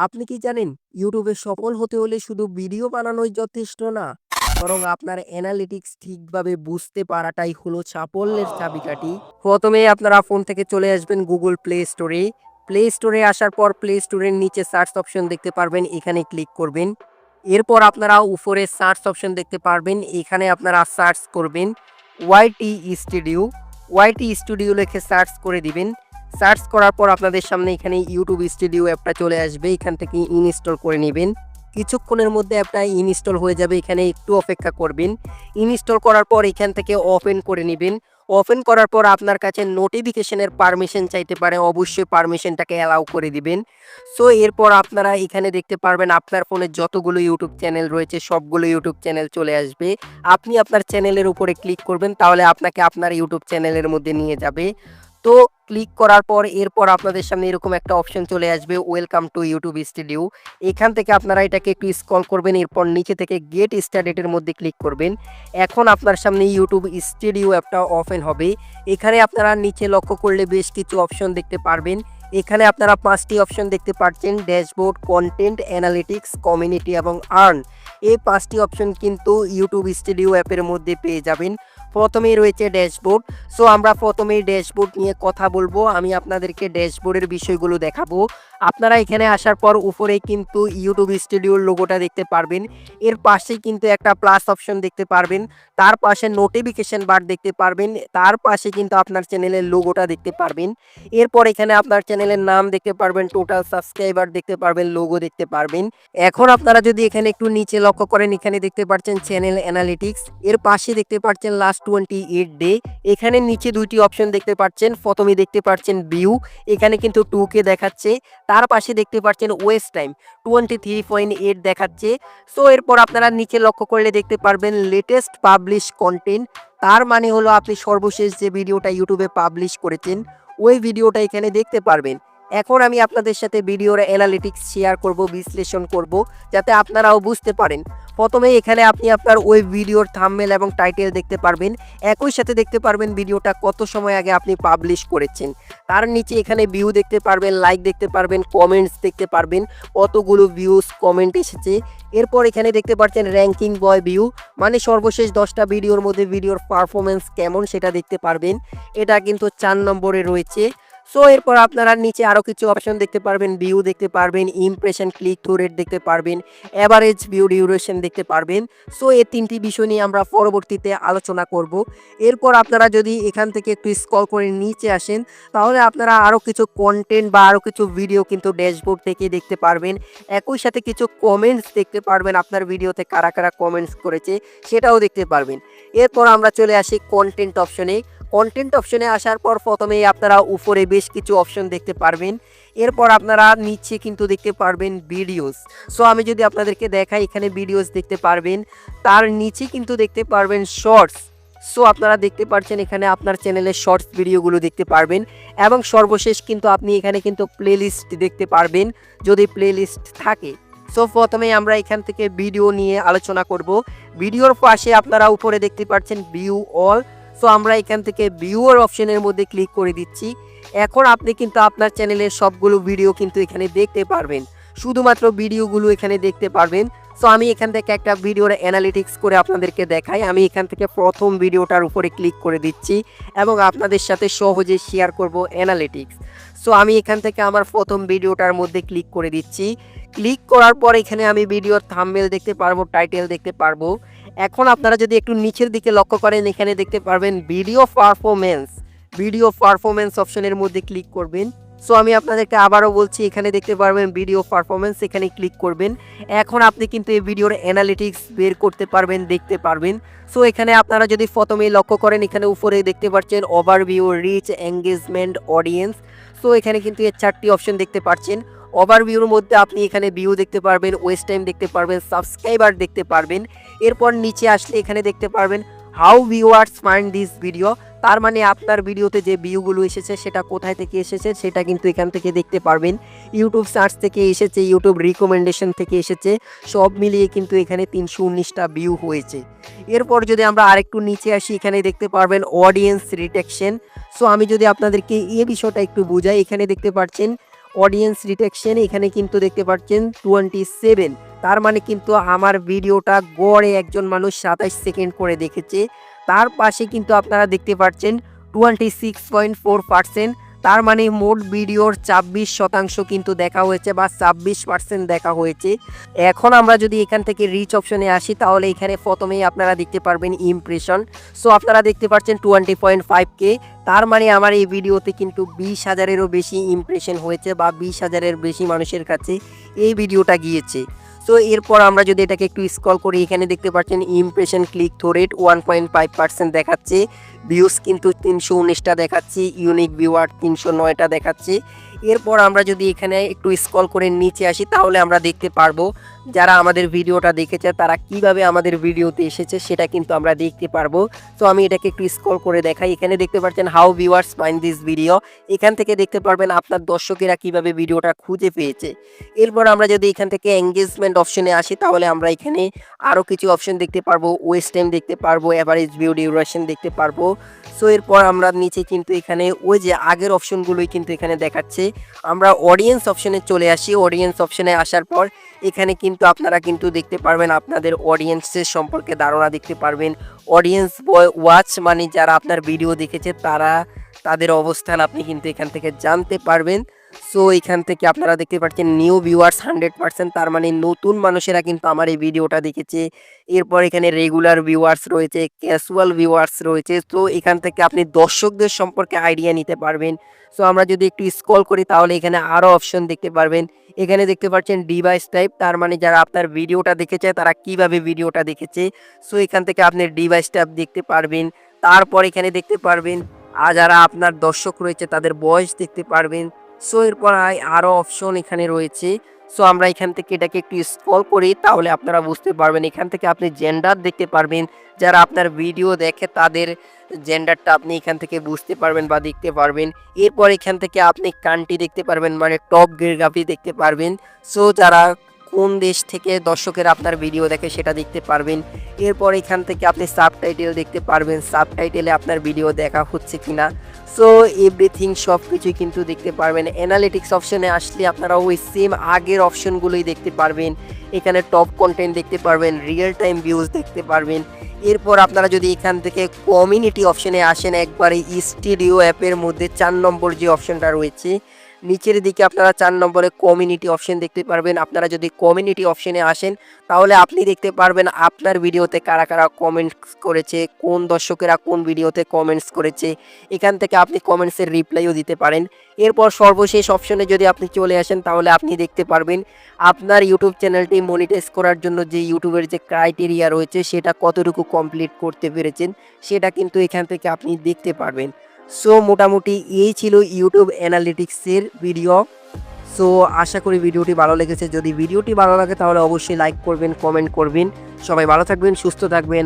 আপনি কি জানেন ইউটিউবে সফল হতে হলে শুধু ভিডিও বানানোই যথেষ্ট না, বরং আপনার অ্যানালিটিক্স ঠিকভাবে বুঝতে পারাটাই হলো সাফল্যের চাবিকাঠি। প্রথমে আপনারা ফোন থেকে চলে আসবেন গুগল প্লে স্টোরে আসার পর প্লে স্টোরের নিচে সার্চ অপশন দেখতে পারবেন, এখানে ক্লিক করবেন। এরপর আপনারা উপরে সার্চ অপশন দেখতে পারবেন, এখানে আপনারা সার্চ করবেন ওয়াইটি স্টুডিও। ওয়াইটি স্টুডিও লিখে সার্চ করে দিবেন। সার্চ করার পর আপনাদের সামনে এখানে ইউটিউব স্টুডিও অ্যাপটা চলে আসবে, এখান থেকে ইনস্টল করে নেবেন। কিছুক্ষণের মধ্যে অ্যাপটা ইনস্টল হয়ে যাবে, এখানে একটু অপেক্ষা করবেন। ইনস্টল করার পর এখান থেকে ওপেন করে নেবেন। ওপেন করার পর আপনার কাছে নোটিফিকেশনের পারমিশন চাইতে পারে, অবশ্যই পারমিশনটাকে অ্যালাউ করে দিবেন। সো এরপর আপনারা এখানে দেখতে পারবেন আপনার ফোনে যতগুলো ইউটিউব চ্যানেল রয়েছে সবগুলো ইউটিউব চ্যানেল চলে আসবে। আপনি আপনার চ্যানেলের উপরে ক্লিক করবেন, তাহলে আপনাকে আপনার ইউটিউব চ্যানেলের মধ্যে নিয়ে যাবে। তো ক্লিক করার পর এরপর আপনাদের সামনে এরকম একটা অপশন চলে আসবে, ওয়েলকাম টু ইউটিউব স্টুডিও। এখান থেকে আপনারা এটাকে একটু স্ক্রল করবেন, এরপর নিচে থেকে গেট স্টার্টেডের মধ্যে ক্লিক করবেন। এখন আপনার সামনে ইউটিউব স্টুডিও অ্যাপটা ওপেন হবে। এখানে আপনারা নিচে লক্ষ্য করলে বেশ কিছু অপশন দেখতে পারবেন। এখানে আপনারা 5টি অপশন দেখতে পাচ্ছেন, ড্যাশবোর্ড, কন্টেন্ট, অ্যানালিটিক্স, কমিউনিটি এবং আর্ন। এই 5টি অপশন কিন্তু ইউটিউব স্টুডিও অ্যাপের মধ্যে পেয়ে যাবেন। প্রথমেই রয়েছে ড্যাশবোর্ড। সো আমরা প্রথমেই ড্যাশবোর্ড নিয়ে কথা বলবো, আমি আপনাদেরকে ড্যাশবোর্ডের বিষয়গুলো দেখাবো। আপনারা এখানে আসার পর উপরে কিন্তু ইউটিউব স্টুডিওর লোগোটা দেখতে পারবেন। এর পাশেই কিন্তু একটা প্লাস অপশন দেখতে পারবেন, তার পাশে নোটিফিকেশন বার দেখতে পারবেন, তার পাশে কিন্তু আপনার চ্যানেলের লোগোটা দেখতে পারবেন। এরপর এখানে আপনার চ্যানেলের নাম দেখতে পারবেন, টোটাল সাবস্ক্রাইবার দেখতে পারবেন, লোগো দেখতে পারবেন। এখন আপনারা যদি এখানে একটু নিচে লক্ষ্য করেন, এখানে দেখতে পাচ্ছেন চ্যানেল অ্যানালিটিক্স, এর পাশে দেখতে পাচ্ছেন লাস্ট 28 ডে। এখানে নিচে দুইটি অপশন দেখতে পাচ্ছেন, প্রথমে দেখতে পাচ্ছেন ভিউ, এখানে কিন্তু 2K দেখাচ্ছে। তার পাশে দেখতে পাচ্ছেন ওয়েস্ট টাইম 23.8 দেখাচ্ছে। সো এরপর আপনারা নিচে লক্ষ্য করলে দেখতে পারবেন লেটেস্ট পাবলিশ কন্টেন্ট, তার মানে হলো আপনি সর্বশেষ যে ভিডিওটা ইউটিউবে পাবলিশ করেছেন ওই ভিডিওটা এখানে দেখতে পারবেন। এখন আমি আপনাদের সাথে ভিডিওর অ্যানালিটিক্স শেয়ার করব, বিশ্লেষণ করব, যাতে আপনারাও বুঝতে পারেন। প্রথমে এখানে আপনি আপনার ওই ভিডিওর থাম্বনেল এবং টাইটেল দেখতে পারবেন, একই সাথে দেখতে পারবেন ভিডিওটা কত সময় আগে আপনি পাবলিশ করেছেন। তার নিচে এখানে ভিউ দেখতে পারবেন, লাইক দেখতে পারবেন, কমেন্টস দেখতে পারবেন, কতগুলো ভিউজ কমেন্ট এসেছে। এরপর এখানে দেখতে পাচ্ছেন র্যাঙ্কিং বয় ভিউ, মানে সর্বশেষ 10টা ভিডিওর মধ্যে ভিডিওর পারফরমেন্স কেমন সেটা দেখতে পারবেন। এটা কিন্তু 4 নম্বরে রয়েছে। সো এরপর আপনারা নিচে আরও কিছু অপশন দেখতে পারবেন, ভিউ দেখতে পারবেন, ইমপ্রেশন, ক্লিক থ্রু রেট দেখতে পারবেন, অ্যাভারেজ ভিউ ডিউরেশন দেখতে পারবেন। সো এই 3টি বিষয় নিয়ে আমরা পরবর্তীতে আলোচনা করব। এরপর আপনারা যদি এখান থেকে একটু স্ক্রল করে নিচে আসেন, তাহলে আপনারা আরও কিছু কন্টেন্ট বা আরও কিছু ভিডিও কিন্তু ড্যাশবোর্ড থেকে দেখতে পারবেন। একই সাথে কিছু কমেন্টস দেখতে পারবেন, আপনার ভিডিওতে কারা কারা কমেন্টস করেছে সেটাও দেখতে পারবেন। এরপর আমরা চলে আসি কন্টেন্ট অপশনে। কন্টেন্ট অপশনে আসার পর প্রথমেই আপনারা উপরে বেশ কিছু অপশন দেখতে পারবেন। এরপর আপনারা নিচে কিন্তু দেখতে পারবেন ভিডিওস। সো আমি যদি আপনাদেরকে দেখাই, এখানে ভিডিওস দেখতে পারবেন, তার নিচে কিন্তু দেখতে পারবেন শর্টস। সো আপনারা দেখতে পাচ্ছেন এখানে আপনার চ্যানেলের শর্টস ভিডিওগুলো দেখতে পারবেন, এবং সর্বশেষ কিন্তু আপনি এখানে কিন্তু প্লেলিস্ট দেখতে পারবেন যদি প্লেলিস্ট থাকে। সো প্রথমেই আমরা এখান থেকে ভিডিও নিয়ে আলোচনা করব। ভিডিওর পাশে আপনারা উপরে দেখতে পাচ্ছেন ভিউ অল। সো আমরা এখান থেকে ভিউয়ার অপশনের মধ্যে ক্লিক করে দিচ্ছি। এখন আপনি কিন্তু আপনার চ্যানেলের সবগুলো ভিডিও কিন্তু এখানে দেখতে পারবেন, শুধুমাত্র ভিডিওগুলো এখানে দেখতে পারবেন। সো আমি এখান থেকে একটা ভিডিওর অ্যানালিটিক্স করে আপনাদেরকে দেখাই। আমি এখান থেকে প্রথম ভিডিওটার উপরে ক্লিক করে দিচ্ছি এবং আপনাদের সাথে সহজে শেয়ার করব অ্যানালিটিক্স। সো আমি এখান থেকে আমার প্রথম ভিডিওটার মধ্যে ক্লিক করে দিচ্ছি। ক্লিক করার পর এখানে আমি ভিডিওর থাম্বনেল দেখতে পারবো, টাইটেল দেখতে পারবো। এখন আপনারা যদি একটু নিচের দিকে লক্ষ্য করেন, এখানে দেখতে পারবেন ভিডিও পারফরমেন্স অপশনের মধ্যে ক্লিক করবেন। সো আমি আপনাদেরকে আবারও বলছি, এখানে দেখতে পারবেন ভিডিও পারফরমেন্স, এখানে ক্লিক করবেন। এখন আপনি কিন্তু এই ভিডিওর অ্যানালিটিক্স বের করতে পারবেন, দেখতে পারবেন। সো এখানে আপনারা যদি প্রথমেই লক্ষ্য করেন, এখানে উপরে দেখতে পাচ্ছেন overview, reach, engagement, audience. So এখানে কিন্তু এর 4টি অপশন দেখতে পাচ্ছেন। ওভারভিউর মধ্যে আপনি এখানে ভিউ দেখতে পারবেন, ওয়েস্ট টাইম দেখতে পারবেন, সাবস্ক্রাইবার দেখতে পারবেন। এরপর নিচে আসলে এখানে দেখতে পারবেন how viewers find this video, তার মানে আপনার ভিডিওতে যে ভিউগুলো এসেছে সেটা কোথায় থেকে এসেছে সেটা কিন্তু এখান থেকে দেখতে পারবেন। ইউটিউব সার্চ থেকে এসেছে, ইউটিউব রিকমেন্ডেশন থেকে এসেছে, সব মিলিয়ে কিন্তু এখানে 319টা ভিউ হয়েছে। এরপর যদি আমরা আরেকটু নিচে আসি, এখানে দেখতে পারবেন অডিয়েন্স রিটেকশন। সো আমি যদি আপনাদেরকে এই বিষয়টা একটু বুঝাই, এখানে দেখতে পাচ্ছেন অডিয়েন্স রিটেকশন এখানে কিন্তু দেখতে পাচ্ছেন 27। তার মানে কিন্তু আমার ভিডিওটা গড়ে একজন মানুষ 27 সেকেন্ড করে দেখেছে। তার পাশে কিন্তু আপনারা দেখতে পাচ্ছেন 26.4%। তার মানে মোট ভিডিওর 26% কিন্তু দেখা হয়েছে বা 26% দেখা হয়েছে। এখন আমরা যদি এখান থেকে রিচ অপশনে আসি তাহলে এখানে প্রথমেই আপনারা দেখতে পারবেন ইমপ্রেশন। সো আপনারা দেখতে পাচ্ছেন 20.5K। তার মানে আমার এই ভিডিওতে কিন্তু 20,000-এরও বেশি ইমপ্রেশন হয়েছে বা 20,000-এর বেশি মানুষের কাছে এই ভিডিওটা গিয়েছে। সো এরপর আমরা যদি এটাকে একটু স্ক্রল করি এখানে দেখতে পাচ্ছেন ইমপ্রেশন ক্লিক থ্রু রেট 1.5% দেখাচ্ছে, ভিউজ কিন্তু 319টা দেখাচ্ছে, ইউনিক ভিউয়ার 309টা দেখাচ্ছে। এরপর আমরা যদি এখানে একটু স্ক্রল করে নিচে আসি তাহলে আমরা দেখতে পারবো যারা আমাদের ভিডিওটা দেখেছে তারা কিভাবে আমাদের ভিডিওতে এসেছে সেটা কিন্তু আমরা দেখতে পারবো। তো আমি এটাকে একটু স্ক্রল করে দেখাই। এখানে দেখতে পাচ্ছেন how viewers find this video. এখান থেকে দেখতে পারবেন আপনার দর্শকেরা কিভাবে ভিডিওটা খুঁজে পেয়েছে। এরপর আমরা যদি এখান থেকে এঙ্গেজমেন্ট অপশনে আসি তাহলে আমরা এখানে আরও কিছু অপশন দেখতে পারবো, ওয়েস্ট টাইম দেখতে পারবো, অ্যাভারেজ ভিউ ডিউরেশন দেখতে পারবো। সো এরপর আমরা নিচে কিন্তু এখানে ওই যে আগের অপশনগুলোই কিন্তু এখানে দেখাচ্ছে। আমরা অডিয়েন্স অপশনে চলে আসি। অডিয়েন্স অপশনে আসার পর এখানে কিন্তু আপনারা কিন্তু দেখতে পারবেন আপনাদের অডিয়েন্সের সম্পর্কে ধারণা দেখতে পারবেন। অডিয়েন্স ওয়াচ মানে যারা আপনার ভিডিও দেখেছে তারা তাদের অবস্থান আপনি কিন্তু এখান থেকে জানতে পারবেন। সো এখান থেকে আপনারা দেখতে পাচ্ছেন নিউ ভিউয়ার্স 100%, তার মানে নতুন মানুষেরা কিন্তু আমার এই ভিডিওটা দেখেছে। এরপর এখানে রেগুলার ভিউয়ার্স রয়েছে, ক্যাজুয়াল ভিউয়ার্স রয়েছে। তো এখান থেকে আপনি দর্শকদের সম্পর্কে আইডিয়া নিতে পারবেন। সো আমরা যদি একটু স্ক্রল করি তাহলে এখানে আরও অপশন দেখতে পারবেন। এখানে দেখতে পাচ্ছেন ডিভাইস টাইপ, তার মানে যারা আপনার ভিডিওটা দেখেছে তারা কিভাবে ভিডিওটা দেখেছে। সো এখান থেকে আপনি ডিভাইস টাইপ দেখতে পারবেন। তারপর এখানে দেখতে পারবেন আর যারা আপনার দর্শক রয়েছে তাদের বয়স দেখতে পারবেন। সো এরপর আরও অপশন এখানে রয়েছে। সো আমরা এখান থেকে এটাকে একটু স্ক্রল করি তাহলে আপনারা বুঝতে পারবেন। এখান থেকে আপনি জেন্ডার দেখতে পারবেন, যারা আপনার ভিডিও দেখে তাদের জেন্ডারটা আপনি এখান থেকে বুঝতে পারবেন বা দেখতে পারবেন। এরপর এখান থেকে আপনি কান্ট্রি দেখতে পারবেন, মানে টপ জিওগ্রাফি দেখতে পারবেন। সো যারা কোন দেশ থেকে দর্শকেরা আপনার ভিডিও দেখে সেটা দেখতে পারবেন। এরপর এখান থেকে আপনি সাবটাইটেল দেখতে পারবেন, সাবটাইটেলে আপনার ভিডিও দেখা হচ্ছে কিনা। সো এভরিথিং সব কিছুই কিন্তু দেখতে পারবেন। অ্যানালিটিক্স অপশনে আসলে আপনারা ওই সেম আগের অপশনগুলোই দেখতে পারবেন। এখানে টপ কন্টেন্ট দেখতে পারবেন, রিয়েল টাইম ভিউজ দেখতে পারবেন। এরপর আপনারা যদি এখান থেকে কমিউনিটি অপশনে আসেন একবারে স্টুডিও অ্যাপের মধ্যে 4 নম্বর যে অপশনটা রয়েছে নিচের দিকে আপনারা 4 নম্বরে কমিউনিটি অপশন দেখতে পারবেন। আপনারা যদি কমিউনিটি অপশনে আসেন তাহলে আপনি দেখতে পারবেন আপনার ভিডিওতে কারা কারা কমেন্টস করেছে, কোন দর্শকেরা কোন ভিডিওতে কমেন্টস করেছে। এখান থেকে আপনি কমেন্টসের রিপ্লাইও দিতে পারেন। এরপর সর্বশেষ অপশনে যদি আপনি চলে আসেন তাহলে আপনি দেখতে পারবেন আপনার ইউটিউব চ্যানেলটি মনিটাইজ করার জন্য যে ইউটিউবের যে ক্রাইটেরিয়া রয়েছে সেটা কতটুকু কমপ্লিট করতে পেরেছেন সেটা কিন্তু এখান থেকে আপনি দেখতে পারবেন। সো মোটামুটি এই ছিল ইউটিউব অ্যানালিটিক্সের ভিডিও। সো আশা করি ভিডিওটি ভালো লেগেছে। যদি ভিডিওটি ভালো লাগে তাহলে অবশ্যই লাইক করবেন, কমেন্ট করবেন। সবাই ভালো থাকবেন, সুস্থ থাকবেন।